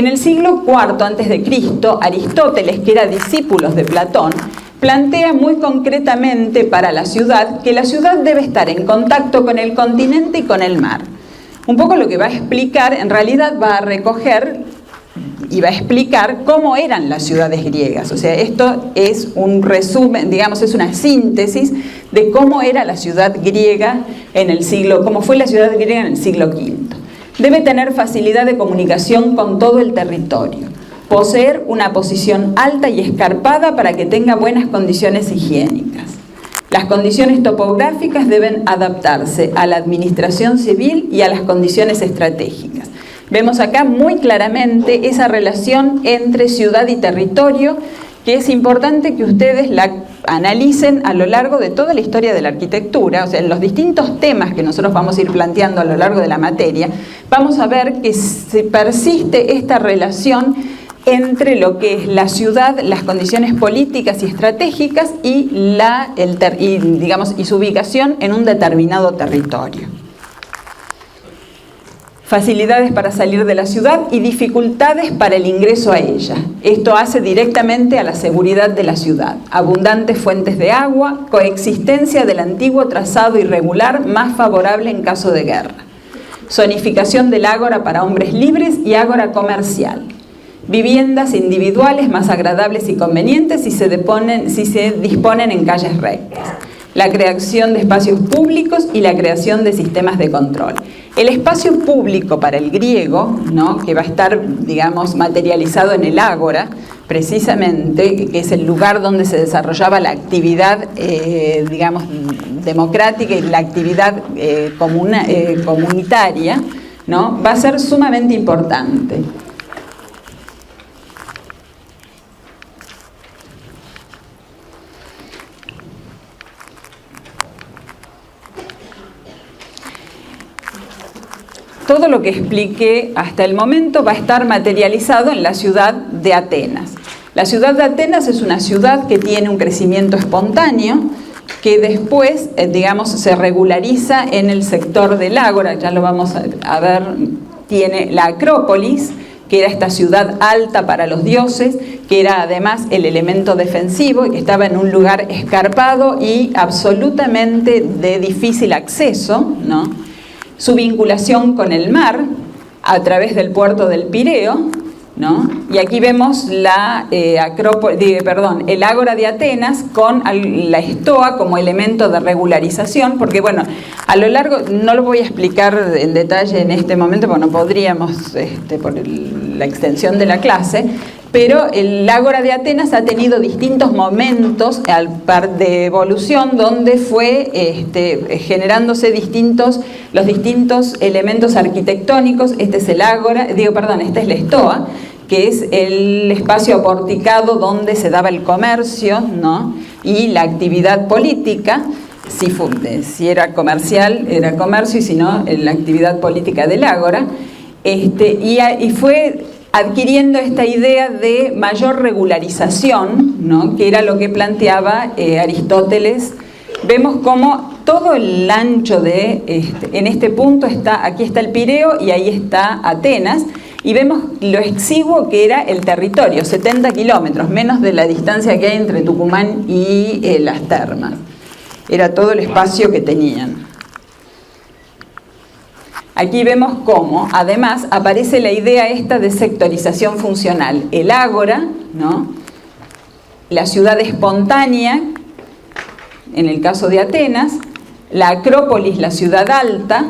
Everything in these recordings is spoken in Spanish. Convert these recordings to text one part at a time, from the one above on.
En el siglo IV a.C., Aristóteles, que era discípulo de Platón, plantea muy concretamente para la ciudad que la ciudad debe estar en contacto con el continente y con el mar. Un poco lo que va a explicar, en realidad va a recoger y va a explicar cómo eran las ciudades griegas. O sea, esto es un resumen, digamos, es una síntesis de cómo era la ciudad griega cómo fue la ciudad griega en el siglo V. Debe tener facilidad de comunicación con todo el territorio, poseer una posición alta y escarpada para que tenga buenas condiciones higiénicas. Las condiciones topográficas deben adaptarse a la administración civil y a las condiciones estratégicas. Vemos acá muy claramente esa relación entre ciudad y territorio, que es importante que ustedes la analicen a lo largo de toda la historia de la arquitectura. O sea, en los distintos temas que nosotros vamos a ir planteando a lo largo de la materia, vamos a ver que se persiste esta relación entre lo que es la ciudad, las condiciones políticas y estratégicas y su ubicación en un determinado territorio. Facilidades para salir de la ciudad y dificultades para el ingreso a ella. Esto hace directamente a la seguridad de la ciudad. Abundantes fuentes de agua, coexistencia del antiguo trazado irregular más favorable en caso de guerra. Zonificación del ágora para hombres libres y ágora comercial. Viviendas individuales más agradables y convenientes si se disponen en calles rectas. La creación de espacios públicos y la creación de sistemas de control. El espacio público para el griego, ¿no?, que va a estar, digamos, materializado en el ágora, precisamente, que es el lugar donde se desarrollaba la actividad, digamos, democrática y la actividad comunitaria, ¿no?, va a ser sumamente importante. Todo lo que expliqué hasta el momento va a estar materializado en la ciudad de Atenas. La ciudad de Atenas es una ciudad que tiene un crecimiento espontáneo, que después, digamos, se regulariza en el sector del ágora. Ya lo vamos a ver. Tiene la Acrópolis, que era esta ciudad alta para los dioses, que era además el elemento defensivo y que estaba en un lugar escarpado y absolutamente de difícil acceso, ¿no? Su vinculación con el mar a través del puerto del Pireo, ¿no? Y aquí vemos el ágora de Atenas con la estoa como elemento de regularización, porque bueno, a lo largo, no lo voy a explicar en detalle en este momento, porque no podríamos, por la extensión de la clase, pero el ágora de Atenas ha tenido distintos momentos de evolución donde fue generándose los distintos elementos arquitectónicos. Este es el ágora, esta es la estoa, que es el espacio aporticado donde se daba el comercio, ¿no?, y la actividad política. Si era comercial, era comercio, y si no, la actividad política del ágora. Y fue adquiriendo esta idea de mayor regularización, ¿no?, que era lo que planteaba Aristóteles. Vemos cómo todo el ancho en este punto aquí está el Pireo y ahí está Atenas, y vemos lo exiguo que era el territorio, 70 kilómetros, menos de la distancia que hay entre Tucumán y las termas. Era todo el espacio que tenían. Aquí vemos cómo, además, aparece la idea esta de sectorización funcional. El ágora, ¿no?, la ciudad espontánea, en el caso de Atenas, la Acrópolis, la ciudad alta,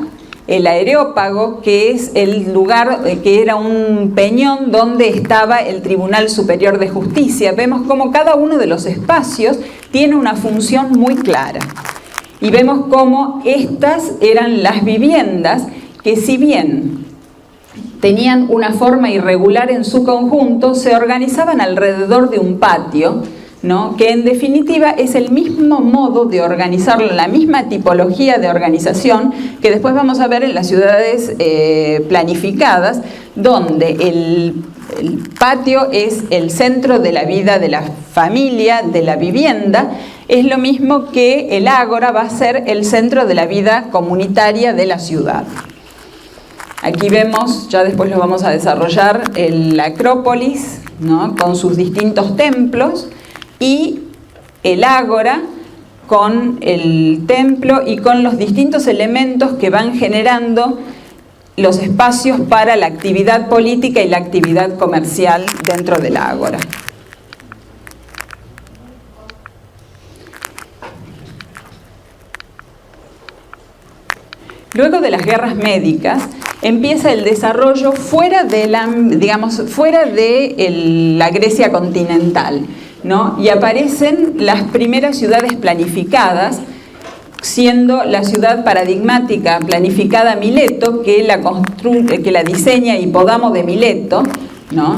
el Areópago, que es el lugar que era un peñón donde estaba el Tribunal Superior de Justicia. Vemos cómo cada uno de los espacios tiene una función muy clara. Y vemos cómo estas eran las viviendas que, si bien tenían una forma irregular en su conjunto, se organizaban alrededor de un patio, ¿no?, que en definitiva es el mismo modo de organizarlo, la misma tipología de organización que después vamos a ver en las ciudades planificadas, donde el patio es el centro de la vida de la familia, de la vivienda. Es lo mismo que el ágora va a ser el centro de la vida comunitaria de la ciudad. Aquí vemos, ya después lo vamos a desarrollar, la Acrópolis, ¿no?, con sus distintos templos, y el ágora con el templo y con los distintos elementos que van generando los espacios para la actividad política y la actividad comercial dentro del ágora. Luego de las guerras médicas, empieza el desarrollo fuera de la Grecia continental, ¿no? Y aparecen las primeras ciudades planificadas, siendo la ciudad paradigmática planificada Mileto, que la diseña Hipódamo de Mileto, ¿no?,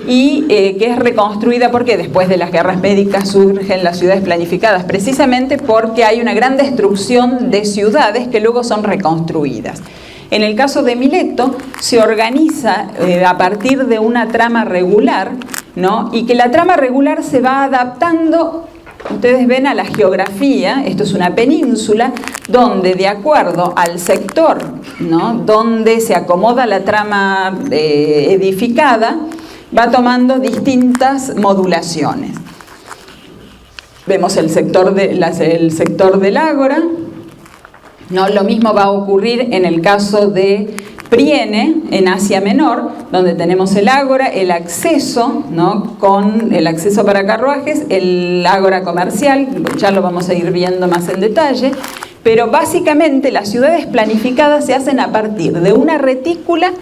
y que es reconstruida porque después de las guerras médicas surgen las ciudades planificadas, precisamente porque hay una gran destrucción de ciudades que luego son reconstruidas. En el caso de Mileto se organiza a partir de una trama regular, ¿no?, y que la trama regular se va adaptando, ustedes ven, a la geografía. Esto es una península donde, de acuerdo al sector, ¿no?, donde se acomoda la trama edificada, va tomando distintas modulaciones. Vemos el sector del ágora, ¿no? Lo mismo va a ocurrir en el caso de Priene, en Asia Menor, donde tenemos el ágora, el acceso, ¿no?, con el acceso para carruajes, el ágora comercial, ya lo vamos a ir viendo más en detalle, pero básicamente las ciudades planificadas se hacen a partir de una retícula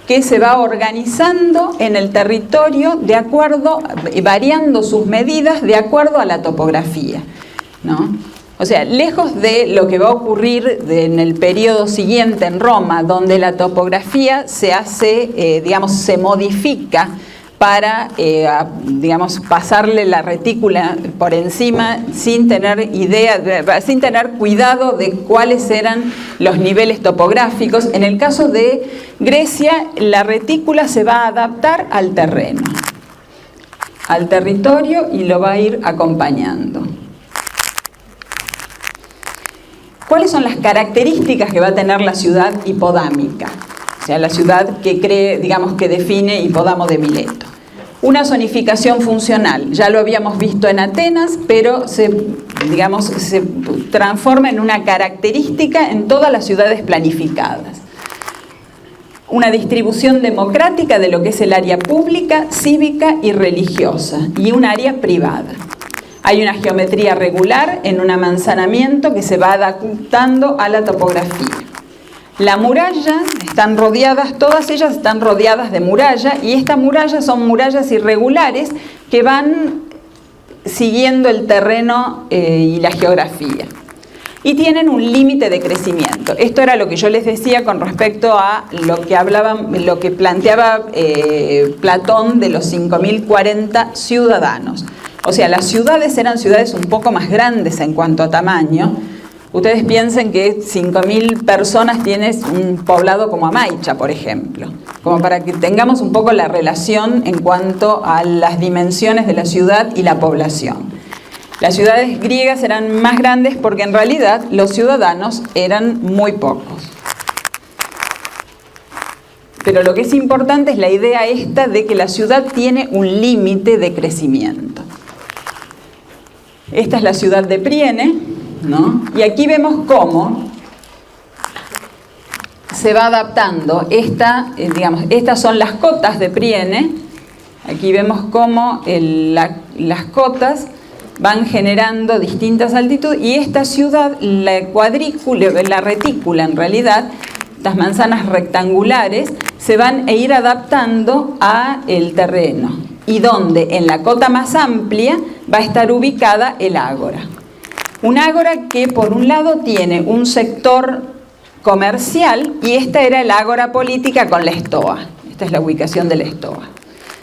que se va organizando en el territorio de acuerdo, variando sus medidas de acuerdo a la topografía, ¿no? O sea, lejos de lo que va a ocurrir en el periodo siguiente en Roma, donde la topografía se hace, se modifica para, pasarle la retícula por encima sin tener cuidado de cuáles eran los niveles topográficos. En el caso de Grecia, la retícula se va a adaptar al terreno, al territorio, y lo va a ir acompañando. ¿Cuáles son las características que va a tener la ciudad hipodámica? O sea, la ciudad que que define Hipódamo de Mileto. Una zonificación funcional, ya lo habíamos visto en Atenas, pero se transforma en una característica en todas las ciudades planificadas. Una distribución democrática de lo que es el área pública, cívica y religiosa, y un área privada. Hay una geometría regular en un amanzanamiento que se va adaptando a la topografía. La muralla, todas ellas están rodeadas de muralla, y estas murallas son murallas irregulares que van siguiendo el terreno y la geografía. Y tienen un límite de crecimiento. Esto era lo que yo les decía con respecto a lo que planteaba Platón de los 5.040 ciudadanos. O sea, las ciudades eran ciudades un poco más grandes en cuanto a tamaño. Ustedes piensen que 5.000 personas tienes un poblado como Amaicha, por ejemplo, como para que tengamos un poco la relación en cuanto a las dimensiones de la ciudad y la población. Las ciudades griegas eran más grandes porque en realidad los ciudadanos eran muy pocos. Pero lo que es importante es la idea esta de que la ciudad tiene un límite de crecimiento. Esta es la ciudad de Priene, ¿no? Y aquí vemos cómo se va adaptando estas son las cotas de Priene. Aquí vemos cómo las cotas van generando distintas altitudes, y esta ciudad, la retícula en realidad, estas manzanas rectangulares, se van a ir adaptando al terreno, y donde en la cota más amplia va a estar ubicada el ágora. Un ágora que por un lado tiene un sector comercial, y esta era el ágora política con la estoa. Esta es la ubicación de la estoa.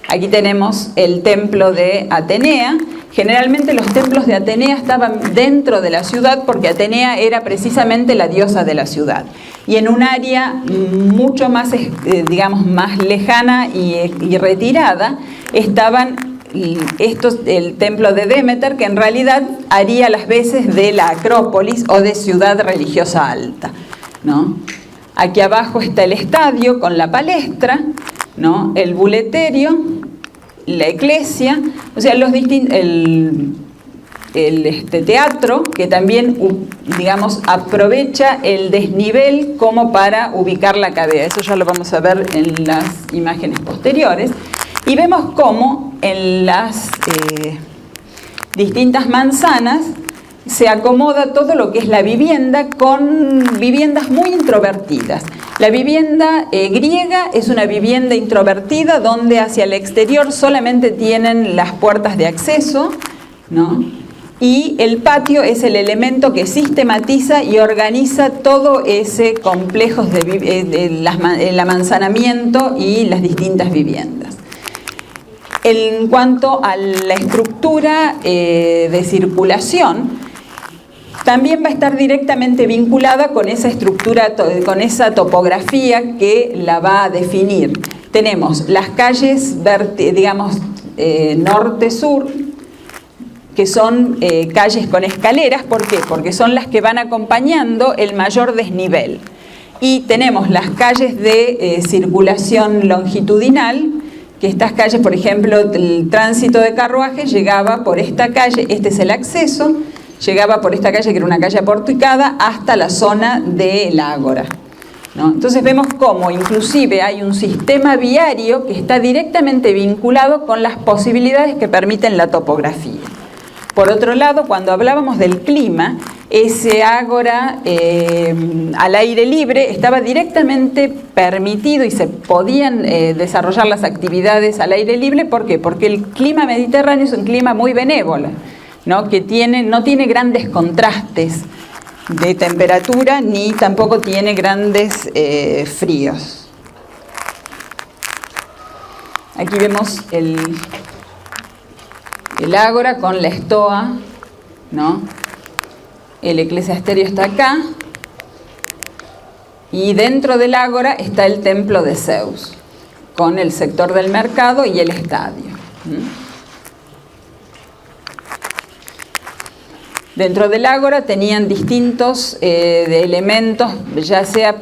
Aquí tenemos el templo de Atenea. Generalmente los templos de Atenea estaban dentro de la ciudad porque Atenea era precisamente la diosa de la ciudad. Y en un área mucho más, más lejana y retirada, estaban el templo de Demeter, que en realidad haría las veces de la Acrópolis o de ciudad religiosa alta, ¿no? Aquí abajo está el estadio con la palestra, ¿no? El buleterio, la iglesia, o sea, el teatro, que también, digamos, aprovecha el desnivel como para ubicar la cabeza. Eso ya lo vamos a ver en las imágenes posteriores. Y vemos cómo en las distintas manzanas se acomoda todo lo que es la vivienda con viviendas muy introvertidas. La vivienda griega es una vivienda introvertida donde hacia el exterior solamente tienen las puertas de acceso, ¿no? Y el patio es el elemento que sistematiza y organiza todo ese complejo el amanzanamiento y las distintas viviendas. En cuanto a la estructura de circulación, también va a estar directamente vinculada con esa estructura, con esa topografía que la va a definir. Tenemos las calles, digamos, norte-sur, que son calles con escaleras. ¿Por qué? Porque son las que van acompañando el mayor desnivel. Y tenemos las calles de circulación longitudinal, que estas calles, por ejemplo, el tránsito de carruaje llegaba por esta calle, este es el acceso, llegaba por esta calle, que era una calle aporticada, hasta la zona del ágora, ¿no? Entonces vemos cómo inclusive hay un sistema viario que está directamente vinculado con las posibilidades que permiten la topografía. Por otro lado, cuando hablábamos del clima, ese ágora al aire libre estaba directamente permitido y se podían desarrollar las actividades al aire libre. ¿Por qué? Porque el clima mediterráneo es un clima muy benévolo, ¿no? Que no tiene grandes contrastes de temperatura ni tampoco tiene grandes fríos. Aquí vemos el ágora con la estoa, ¿no? El eclesiasterio está acá y dentro del ágora está el templo de Zeus con el sector del mercado y el estadio. Dentro del ágora tenían distintos elementos, ya sea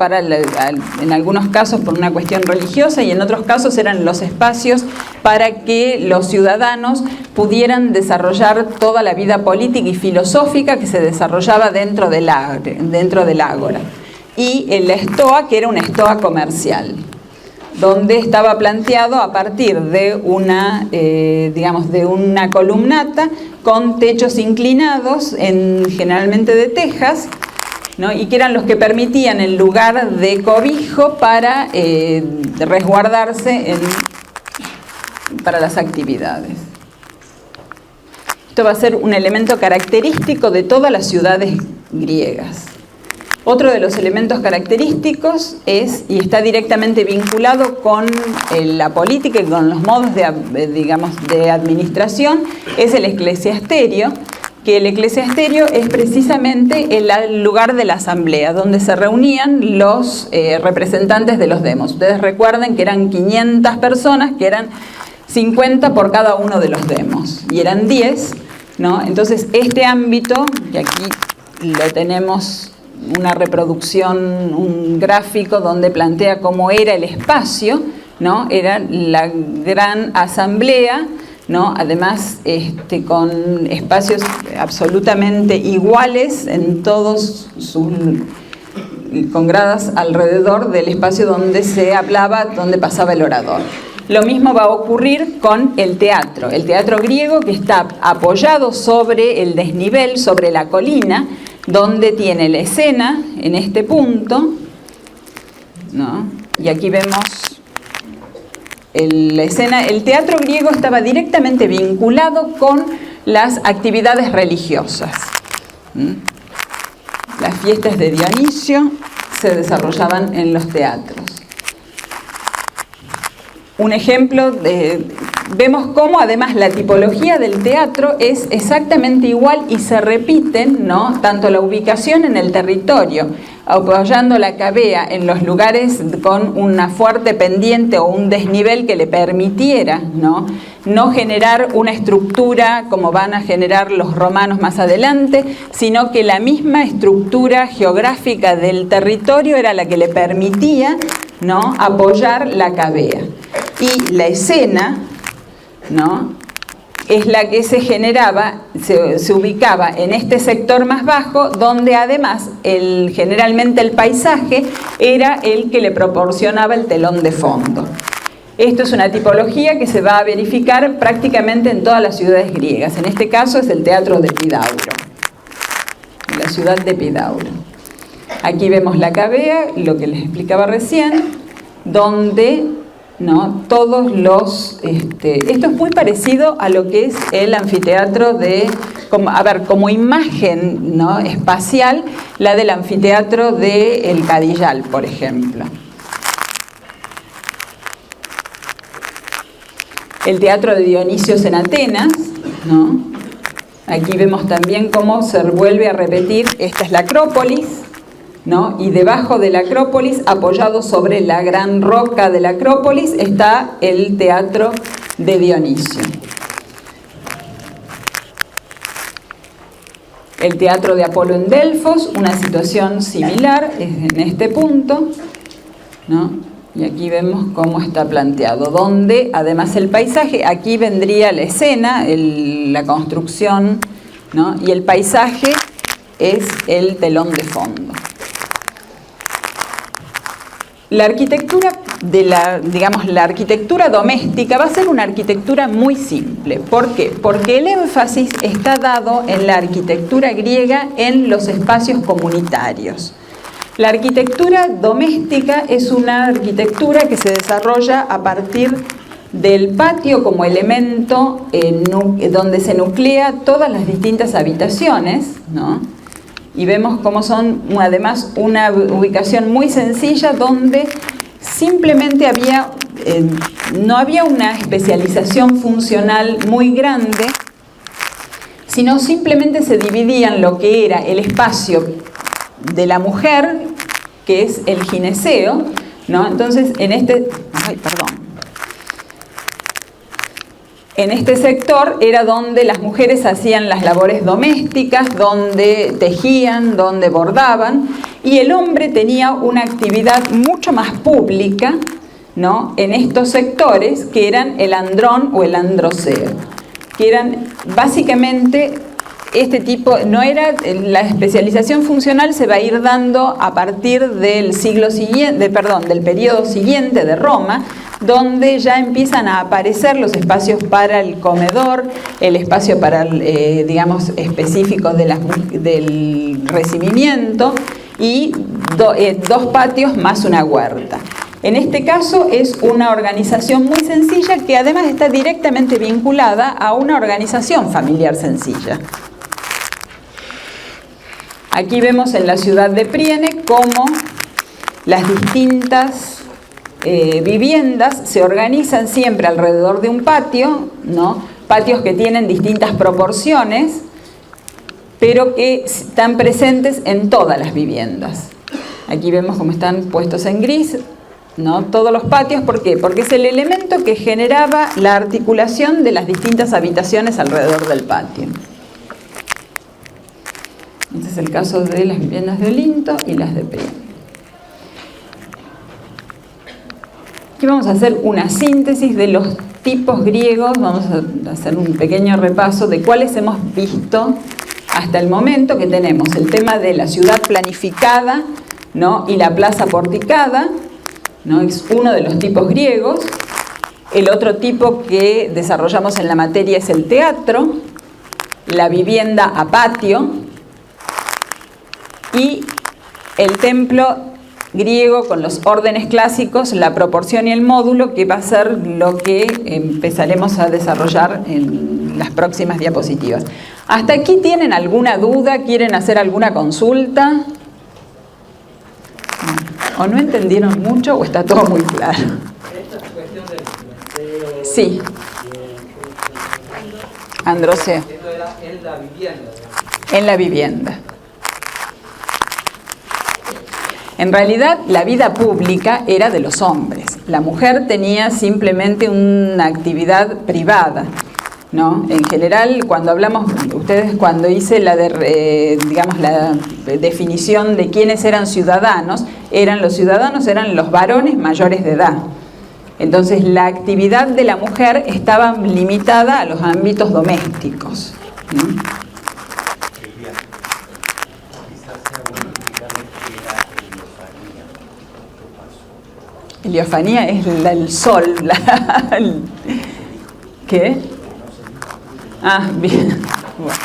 en algunos casos por una cuestión religiosa y en otros casos eran los espacios para que los ciudadanos pudieran desarrollar toda la vida política y filosófica que se desarrollaba dentro del ágora. Y la estoa, que era una estoa comercial, donde estaba planteado a partir de una columnata con techos inclinados, generalmente de tejas, ¿no? Y que eran los que permitían el lugar de cobijo para resguardarse para las actividades. Esto va a ser un elemento característico de todas las ciudades griegas. Otro de los elementos característicos y está directamente vinculado con la política y con los modos de administración, es el eclesiasterio, que el eclesiasterio es precisamente el lugar de la asamblea, donde se reunían los representantes de los demos. Ustedes recuerden que eran 500 personas, que eran 50 por cada uno de los demos, y eran 10, ¿no? Entonces este ámbito, que aquí lo tenemos, una reproducción, un gráfico donde plantea cómo era el espacio, ¿no? Era la gran asamblea, ¿no? Además con espacios absolutamente iguales en todos con gradas alrededor del espacio donde se hablaba, donde pasaba el orador. Lo mismo va a ocurrir con el teatro griego, que está apoyado sobre el desnivel, sobre la colina, donde tiene la escena en este punto, ¿no? Y aquí vemos la escena. El teatro griego estaba directamente vinculado con las actividades religiosas. Las fiestas de Dionisio se desarrollaban en los teatros. Un ejemplo, vemos cómo además la tipología del teatro es exactamente igual y se repiten, ¿no? Tanto la ubicación en el territorio apoyando la cavea en los lugares con una fuerte pendiente o un desnivel que le permitiera, no generar una estructura como van a generar los romanos más adelante, sino que la misma estructura geográfica del territorio era la que le permitía, apoyar la cavea. Y la escena, es la que se generaba, se ubicaba en este sector más bajo, donde además generalmente el paisaje era el que le proporcionaba el telón de fondo. Esto es una tipología que se va a verificar prácticamente en todas las ciudades griegas. En este caso es el teatro de Epidauro, la ciudad de Epidauro. Aquí vemos la cavea, lo que les explicaba recién, donde todos los... esto es muy parecido a lo que es el anfiteatro como imagen espacial, la del anfiteatro de El Cadillal, por ejemplo. El teatro de Dionisios en Atenas, Aquí vemos también cómo se vuelve a repetir, esta es la Acrópolis, y debajo de la Acrópolis, apoyado sobre la gran roca de la Acrópolis, está el teatro de Dionisio. El teatro de Apolo en Delfos, una situación similar, es en este punto, y aquí vemos cómo está planteado, donde además el paisaje, aquí vendría la escena, la construcción, y el paisaje es el telón de fondo. La arquitectura la arquitectura doméstica va a ser una arquitectura muy simple. ¿Por qué? Porque el énfasis está dado en la arquitectura griega en los espacios comunitarios. La arquitectura doméstica es una arquitectura que se desarrolla a partir del patio como elemento donde se nuclea todas las distintas habitaciones, y vemos cómo son además una ubicación muy sencilla donde simplemente no había una especialización funcional muy grande, sino simplemente se dividían lo que era el espacio de la mujer, que es el gineceo, Entonces, en este sector era donde las mujeres hacían las labores domésticas, donde tejían, donde bordaban, y el hombre tenía una actividad mucho más pública, en estos sectores, que eran el andrón o el androceo, que eran básicamente este tipo, la especialización funcional se va a ir dando a partir del del periodo siguiente de Roma, donde ya empiezan a aparecer los espacios para el comedor, el espacio para, específico del recibimiento, y dos patios más una huerta. En este caso es una organización muy sencilla que además está directamente vinculada a una organización familiar sencilla. Aquí vemos en la ciudad de Priene cómo las distintas viviendas se organizan siempre alrededor de un patio, patios que tienen distintas proporciones, pero que están presentes en todas las viviendas. Aquí vemos cómo están puestos en gris, todos los patios. ¿Por qué? Porque es el elemento que generaba la articulación de las distintas habitaciones alrededor del patio. Este es el caso de las viviendas de Olinto y las de Priene. Aquí vamos a hacer una síntesis de los tipos griegos, vamos a hacer un pequeño repaso de cuáles hemos visto hasta el momento, que tenemos el tema de la ciudad planificada, y la plaza porticada, es uno de los tipos griegos. El otro tipo que desarrollamos en la materia es el teatro, la vivienda a patio y el templo griego con los órdenes clásicos, la proporción y el módulo, que va a ser lo que empezaremos a desarrollar en las próximas diapositivas. ¿Hasta aquí tienen alguna duda? ¿Quieren hacer alguna consulta? ¿O no entendieron mucho o está todo muy claro? Esta cuestión del planteo. Sí. Androceo. Esto era en la vivienda. En la vivienda. En realidad, la vida pública era de los hombres. La mujer tenía simplemente una actividad privada, ¿no? En general, cuando hablamos, ustedes cuando hice la definición de quiénes eran los ciudadanos eran los varones mayores de edad. Entonces, la actividad de la mujer estaba limitada a los ámbitos domésticos, ¿no? Heliofanía es el sol. ¿Qué? Ah, bien. Bueno.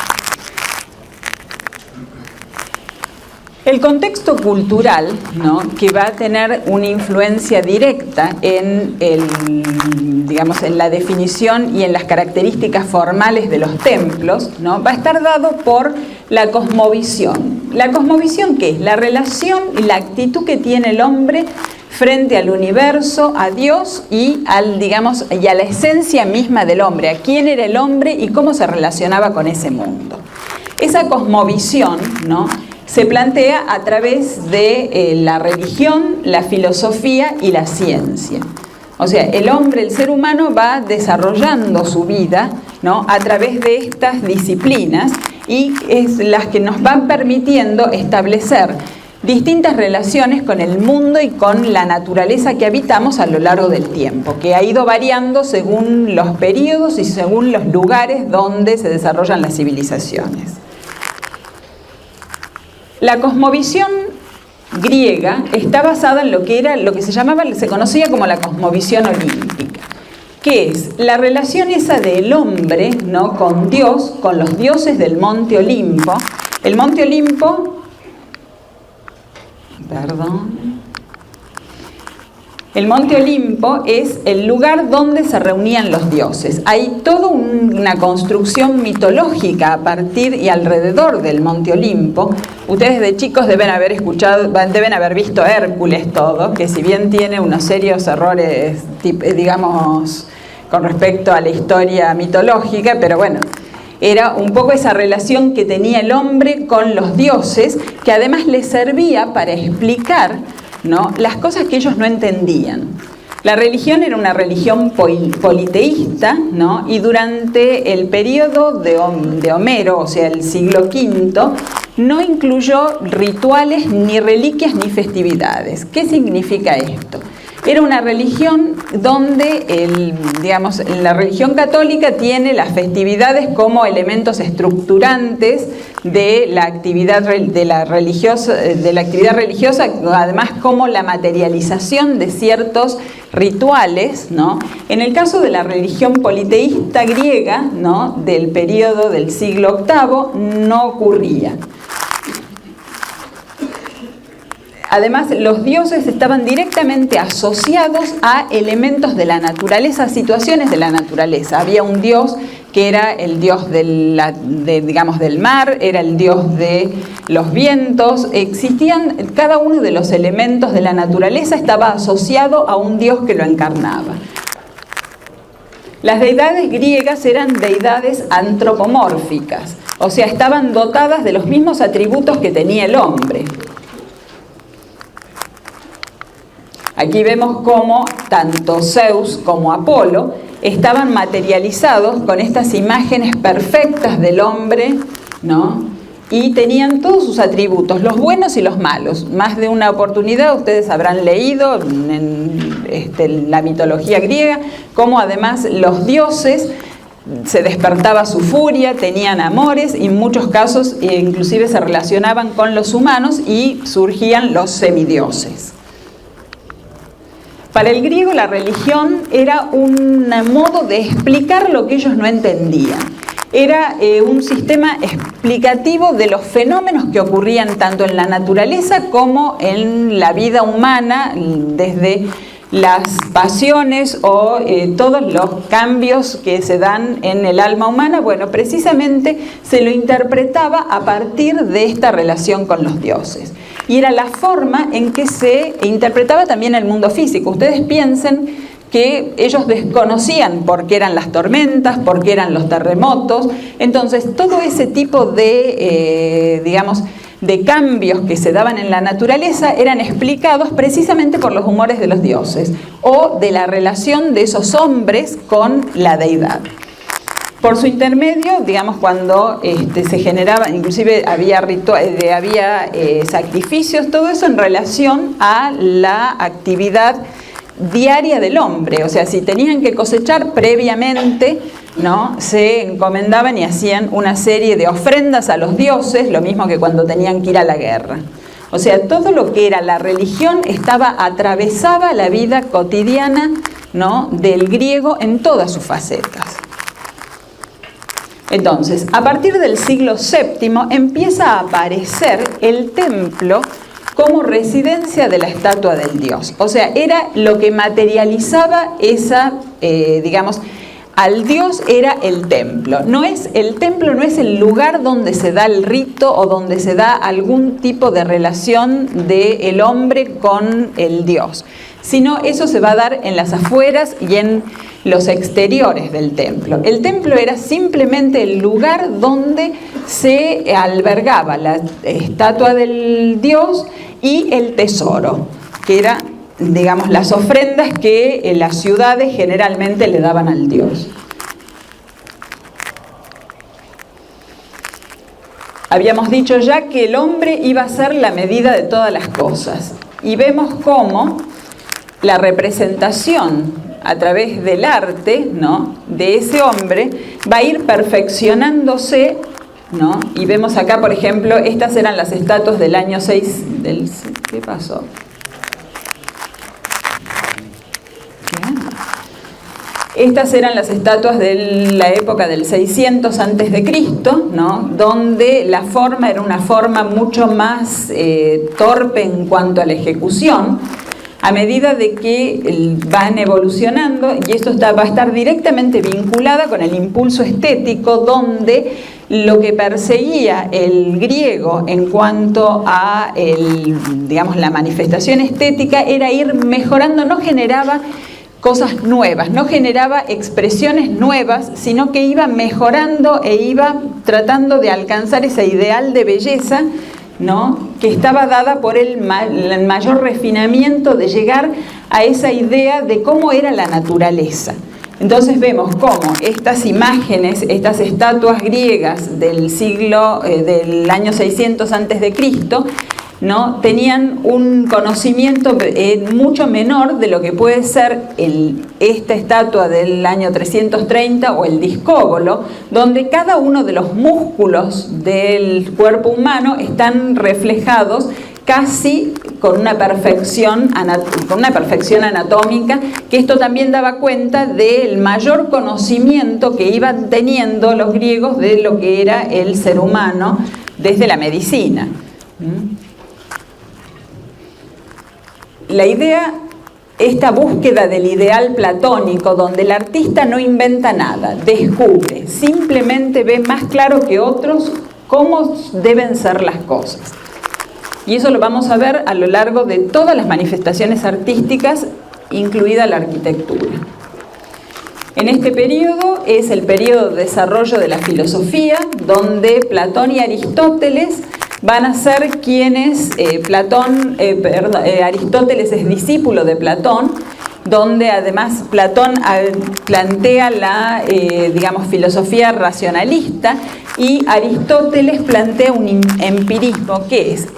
El contexto cultural, ¿no?, que va a tener una influencia directa en en la definición y en las características formales de los templos, ¿no?, va a estar dado por la cosmovisión. ¿La cosmovisión qué es? La relación y la actitud que tiene el hombre frente al universo, a Dios y a la esencia misma del hombre, a quién era el hombre y cómo se relacionaba con ese mundo. Esa cosmovisión, ¿no?, se plantea a través de la religión, la filosofía y la ciencia. O sea, el hombre, el ser humano va desarrollando su vida, ¿no?, a través de estas disciplinas y es las que nos van permitiendo establecer distintas relaciones con el mundo y con la naturaleza que habitamos a lo largo del tiempo, que ha ido variando según los periodos y según los lugares donde se desarrollan las civilizaciones. La cosmovisión griega está basada en lo que se conocía como la cosmovisión olímpica, que es la relación esa del hombre, ¿no?, con Dios, con los dioses del monte Olimpo. El monte Olimpo, el monte Olimpo es el lugar donde se reunían los dioses. Hay toda una construcción mitológica a partir y alrededor del monte Olimpo. Ustedes de chicos deben haber visto Hércules todo, que si bien tiene unos serios errores, con respecto a la historia mitológica, pero bueno, era un poco esa relación que tenía el hombre con los dioses, que además le servía para explicar, ¿no?, las cosas que ellos no entendían. La religión era una religión politeísta, ¿no?, y durante el periodo de Homero, o sea, el siglo V, no incluyó rituales, ni reliquias, ni festividades. ¿Qué significa esto? Era una religión donde, la religión católica tiene las festividades como elementos estructurantes de la actividad religiosa, además como la materialización de ciertos rituales, ¿no? En el caso de la religión politeísta griega, ¿no?, del periodo del siglo VIII, no ocurría. Además, los dioses estaban directamente asociados a elementos de la naturaleza, a situaciones de la naturaleza. Había un dios que era el dios del mar, era el dios de los vientos. Existían, cada uno de los elementos de la naturaleza estaba asociado a un dios que lo encarnaba. Las deidades griegas eran deidades antropomórficas, o sea, estaban dotadas de los mismos atributos que tenía el hombre. Aquí vemos cómo tanto Zeus como Apolo estaban materializados con estas imágenes perfectas del hombre, ¿no?, y tenían todos sus atributos, los buenos y los malos. Más de una oportunidad ustedes habrán leído en la mitología griega cómo además los dioses se despertaba su furia, tenían amores y en muchos casos inclusive se relacionaban con los humanos y surgían los semidioses. Para el griego la religión era un modo de explicar lo que ellos no entendían. Era un sistema explicativo de los fenómenos que ocurrían tanto en la naturaleza como en la vida humana, desde las pasiones o todos los cambios que se dan en el alma humana. Bueno, precisamente se lo interpretaba a partir de esta relación con los dioses. Y era la forma en que se interpretaba también el mundo físico. Ustedes piensen que ellos desconocían por qué eran las tormentas, por qué eran los terremotos. Entonces, todo ese tipo de, de cambios que se daban en la naturaleza eran explicados precisamente por los humores de los dioses o de la relación de esos hombres con la deidad. Por su intermedio, digamos, cuando se generaba, inclusive había sacrificios, todo eso en relación a la actividad diaria del hombre. O sea, si tenían que cosechar previamente, ¿no?, se encomendaban y hacían una serie de ofrendas a los dioses, lo mismo que cuando tenían que ir a la guerra. O sea, todo lo que era la religión atravesaba la vida cotidiana, ¿no?, del griego en todas sus facetas. Entonces, a partir del siglo VII empieza a aparecer el templo como residencia de la estatua del dios. O sea, era lo que materializaba esa, al dios era el templo. El templo no es el lugar donde se da el rito o donde se da algún tipo de relación del hombre con el dios, sino eso se va a dar en las afueras y en los exteriores del templo. El templo era simplemente el lugar donde se albergaba la estatua del dios y el tesoro, que era, digamos, las ofrendas que las ciudades generalmente le daban al dios. Habíamos dicho ya que el hombre iba a ser la medida de todas las cosas, y vemos cómo la representación a través del arte, ¿no?, de ese hombre va a ir perfeccionándose, ¿no? Y vemos acá, por ejemplo, estas eran las estatuas del año 6 ¿qué pasó? Estas eran las estatuas de la época del 600 a.C., ¿no?, donde la forma era una forma mucho más torpe en cuanto a la ejecución. A medida de que van evolucionando, y esto va a estar directamente vinculada con el impulso estético, donde lo que perseguía el griego en cuanto a la manifestación estética era ir mejorando, no generaba cosas nuevas, no generaba expresiones nuevas, sino que iba mejorando e iba tratando de alcanzar ese ideal de belleza, ¿no?, que estaba dada por el mayor refinamiento de llegar a esa idea de cómo era la naturaleza. Entonces vemos cómo estas imágenes, estas estatuas griegas del año 600 a.C., ¿no?, tenían un conocimiento mucho menor de lo que puede ser esta estatua del año 330 o el discóbolo, donde cada uno de los músculos del cuerpo humano están reflejados casi con una perfección anatómica, que esto también daba cuenta del mayor conocimiento que iban teniendo los griegos de lo que era el ser humano desde la medicina. La idea, esta búsqueda del ideal platónico, donde el artista no inventa nada, descubre, simplemente ve más claro que otros cómo deben ser las cosas. Y eso lo vamos a ver a lo largo de todas las manifestaciones artísticas, incluida la arquitectura. En este periodo es el periodo de desarrollo de la filosofía, donde Platón y Aristóteles van a ser quienes, Aristóteles es discípulo de Platón, donde además Platón plantea la, filosofía racionalista, y Aristóteles plantea un empirismo, que es,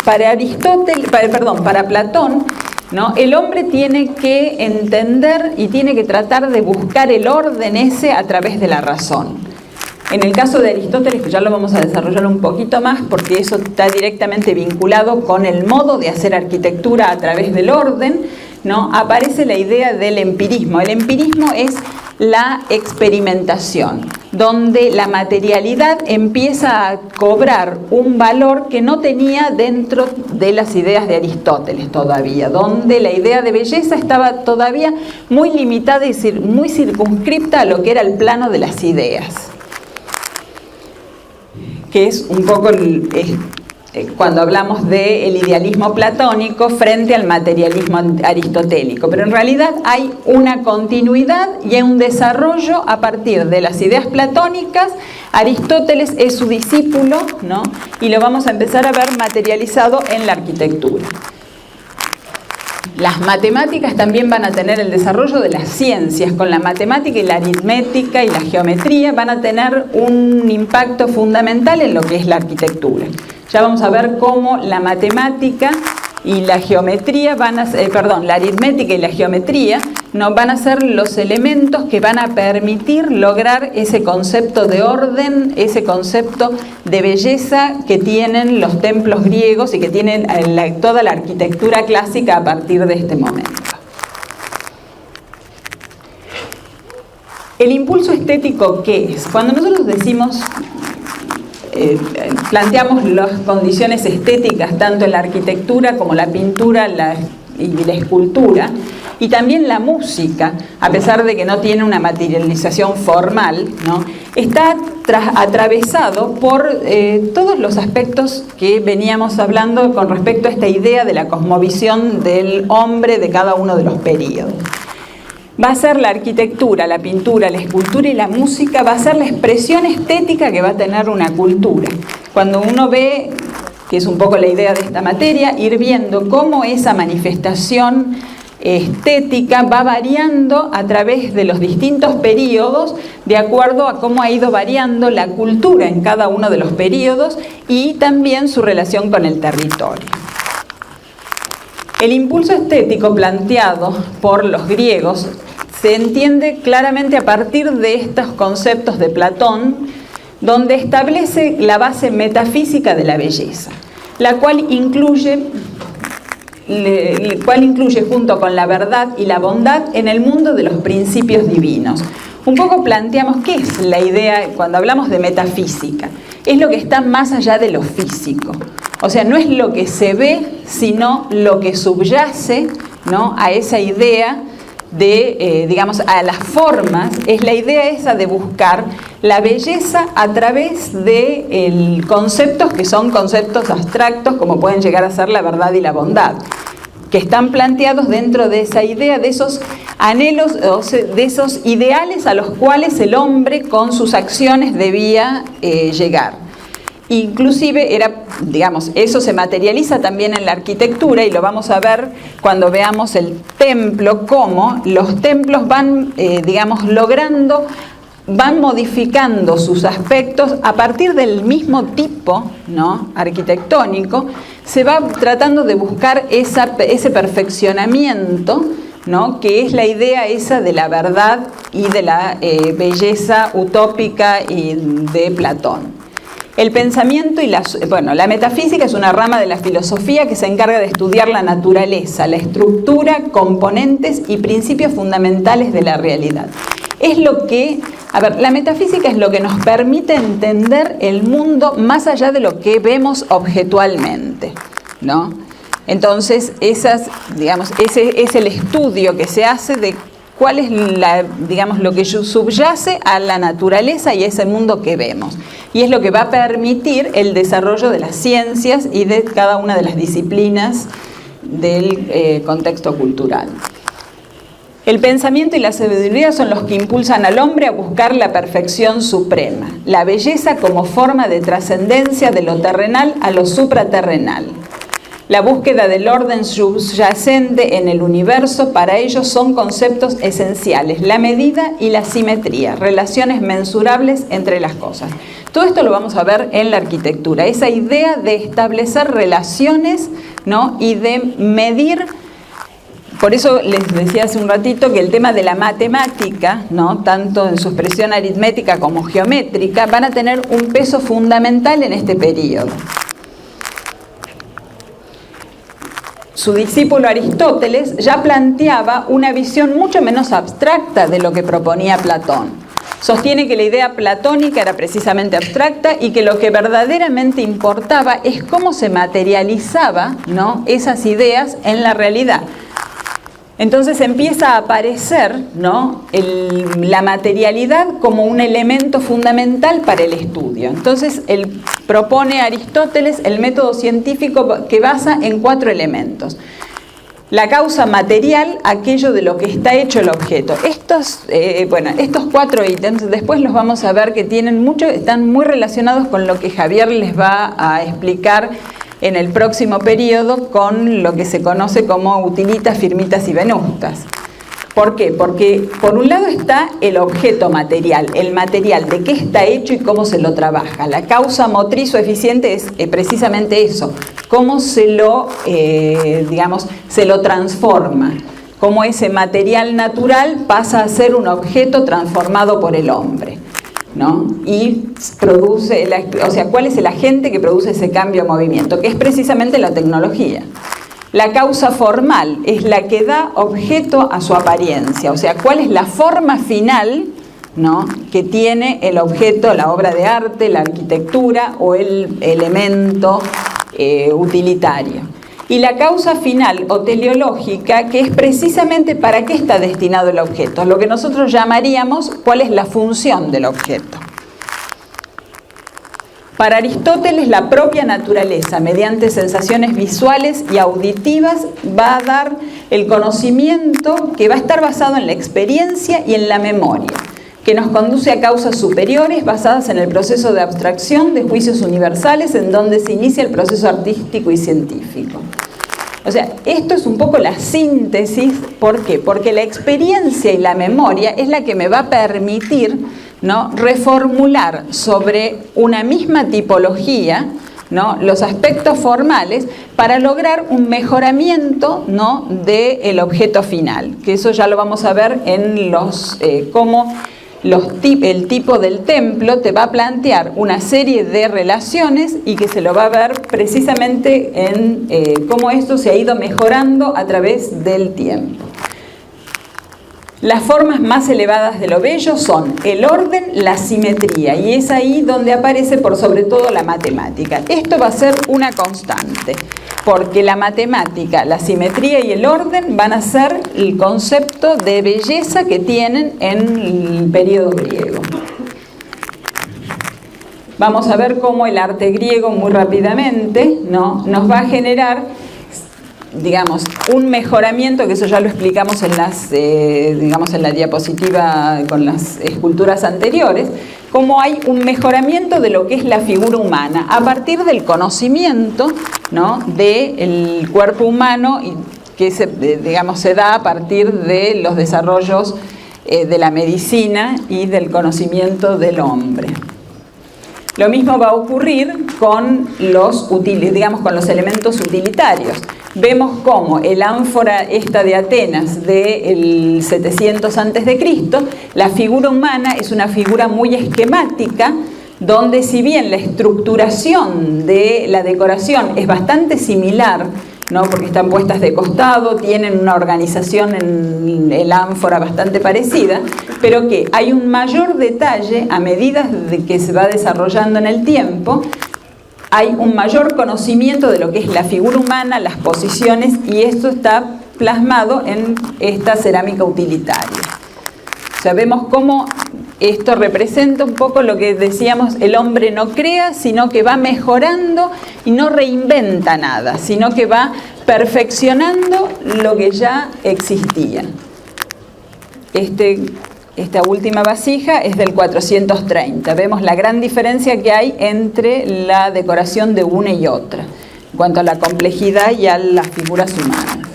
para Platón, ¿no?, el hombre tiene que entender y tiene que tratar de buscar el orden ese a través de la razón. En el caso de Aristóteles, que ya lo vamos a desarrollar un poquito más, porque eso está directamente vinculado con el modo de hacer arquitectura a través del orden, ¿no?, aparece la idea del empirismo. El empirismo es la experimentación, donde la materialidad empieza a cobrar un valor que no tenía dentro de las ideas de Aristóteles todavía, donde la idea de belleza estaba todavía muy limitada y muy circunscripta a lo que era el plano de las ideas, que es un poco cuando hablamos del idealismo platónico frente al materialismo aristotélico. Pero en realidad hay una continuidad y un desarrollo a partir de las ideas platónicas. Aristóteles es su discípulo, ¿no? Y lo vamos a empezar a ver materializado en la arquitectura. Las matemáticas también van a tener el desarrollo de las ciencias. Con la matemática y la aritmética y la geometría van a tener un impacto fundamental en lo que es la arquitectura. Ya vamos a ver cómo la matemática y la geometría van a ser, la aritmética y la geometría no van a ser los elementos que van a permitir lograr ese concepto de orden, ese concepto de belleza que tienen los templos griegos y que tienen toda la arquitectura clásica a partir de este momento. ¿El impulso estético qué es? Cuando nosotros decimos, planteamos las condiciones estéticas tanto en la arquitectura como la pintura y la escultura, y también la música, a pesar de que no tiene una materialización formal, ¿no? Está atravesado por todos los aspectos que veníamos hablando con respecto a esta idea de la cosmovisión del hombre de cada uno de los períodos. Va a ser la arquitectura, la pintura, la escultura y la música, va a ser la expresión estética que va a tener una cultura. Cuando uno ve, que es un poco la idea de esta materia, ir viendo cómo esa manifestación estética va variando a través de los distintos periodos de acuerdo a cómo ha ido variando la cultura en cada uno de los periodos y también su relación con el territorio. El impulso estético planteado por los griegos se entiende claramente a partir de estos conceptos de Platón, donde establece la base metafísica de la belleza, la cual incluye junto con la verdad y la bondad en el mundo de los principios divinos. Un poco planteamos qué es la idea cuando hablamos de metafísica. Es lo que está más allá de lo físico. O sea, no es lo que se ve, sino lo que subyace, ¿no?, a esa idea de, a las formas. Es la idea esa de buscar la belleza a través de conceptos que son conceptos abstractos, como pueden llegar a ser la verdad y la bondad, que están planteados dentro de esa idea, de esos anhelos, de esos ideales a los cuales el hombre con sus acciones debía llegar. Inclusive eso se materializa también en la arquitectura y lo vamos a ver cuando veamos el templo, cómo los templos van, van modificando sus aspectos a partir del mismo tipo, ¿no?, arquitectónico. Se va tratando de buscar ese perfeccionamiento, ¿no?, que es la idea esa de la verdad y de la belleza utópica y de Platón. El pensamiento y la metafísica es una rama de la filosofía que se encarga de estudiar la naturaleza, la estructura, componentes y principios fundamentales de la realidad. Es lo que, la metafísica es lo que nos permite entender el mundo más allá de lo que vemos objetualmente, ¿no? Entonces, ese es el estudio que se hace de cuál es lo que subyace a la naturaleza y a ese mundo que vemos. Y es lo que va a permitir el desarrollo de las ciencias y de cada una de las disciplinas del contexto cultural. El pensamiento y la sabiduría son los que impulsan al hombre a buscar la perfección suprema, la belleza como forma de trascendencia de lo terrenal a lo supraterrenal. La búsqueda del orden subyacente en el universo para ellos son conceptos esenciales, la medida y la simetría, relaciones mensurables entre las cosas. Todo esto lo vamos a ver en la arquitectura, esa idea de establecer relaciones, ¿no?, y de medir. Por eso les decía hace un ratito que el tema de la matemática, ¿no?, tanto en su expresión aritmética como geométrica, van a tener un peso fundamental en este periodo. Su discípulo Aristóteles ya planteaba una visión mucho menos abstracta de lo que proponía Platón. Sostiene que la idea platónica era precisamente abstracta y que lo que verdaderamente importaba es cómo se materializaba, ¿no?, esas ideas en la realidad. Entonces empieza a aparecer, ¿no?, la materialidad como un elemento fundamental para el estudio. Entonces propone Aristóteles el método científico que basa en 4 elementos. La causa material, aquello de lo que está hecho el objeto. Estos 4 ítems después los vamos a ver que están muy relacionados con lo que Javier les va a explicar en el próximo periodo con lo que se conoce como utilitas, firmitas y venustas. ¿Por qué? Porque por un lado está el objeto material, el material, de qué está hecho y cómo se lo trabaja. La causa motriz o eficiente es precisamente eso, cómo se lo transforma, cómo ese material natural pasa a ser un objeto transformado por el hombre, ¿no? Y produce, ¿cuál es el agente que produce ese cambio o movimiento? Que es precisamente la tecnología. La causa formal es la que da objeto a su apariencia, o sea, ¿cuál es la forma final, ¿no?, que tiene el objeto, la obra de arte, la arquitectura o el elemento utilitario? Y la causa final o teleológica, que es precisamente para qué está destinado el objeto, lo que nosotros llamaríamos cuál es la función del objeto. Para Aristóteles, la propia naturaleza, mediante sensaciones visuales y auditivas, va a dar el conocimiento que va a estar basado en la experiencia y en la memoria, que nos conduce a causas superiores basadas en el proceso de abstracción de juicios universales en donde se inicia el proceso artístico y científico. O sea, esto es un poco la síntesis. ¿Por qué? Porque la experiencia y la memoria es la que me va a permitir, ¿no?, reformular sobre una misma tipología, ¿no?, los aspectos formales para lograr un mejoramiento, ¿no?, del objeto final, que eso ya lo vamos a ver en cómo el tipo del templo te va a plantear una serie de relaciones y que se lo va a ver precisamente en cómo esto se ha ido mejorando a través del tiempo. Las formas más elevadas de lo bello son el orden, la simetría, y es ahí donde aparece por sobre todo la matemática. Esto va a ser una constante, porque la matemática, la simetría y el orden van a ser el concepto de belleza que tienen en el periodo griego. Vamos a ver cómo el arte griego muy rápidamente, ¿no?, nos va a generar, digamos, un mejoramiento, que eso ya lo explicamos en la diapositiva con las esculturas anteriores, cómo hay un mejoramiento de lo que es la figura humana a partir del conocimiento, ¿no?, del cuerpo humano, y que se da a partir de los desarrollos de la medicina y del conocimiento del hombre. Lo mismo va a ocurrir con los elementos utilitarios. Vemos cómo el ánfora esta de Atenas del 700 a.C., la figura humana es una figura muy esquemática, donde si bien la estructuración de la decoración es bastante similar, ¿no?, porque están puestas de costado, tienen una organización en el ánfora bastante parecida, pero que hay un mayor detalle a medida de que se va desarrollando en el tiempo. Hay un mayor conocimiento de lo que es la figura humana, las posiciones, y esto está plasmado en esta cerámica utilitaria. O sea, vemos cómo esto representa un poco lo que decíamos, el hombre no crea, sino que va mejorando y no reinventa nada, sino que va perfeccionando lo que ya existía. Esta última vasija es del 430. Vemos la gran diferencia que hay entre la decoración de una y otra, en cuanto a la complejidad y a las figuras humanas.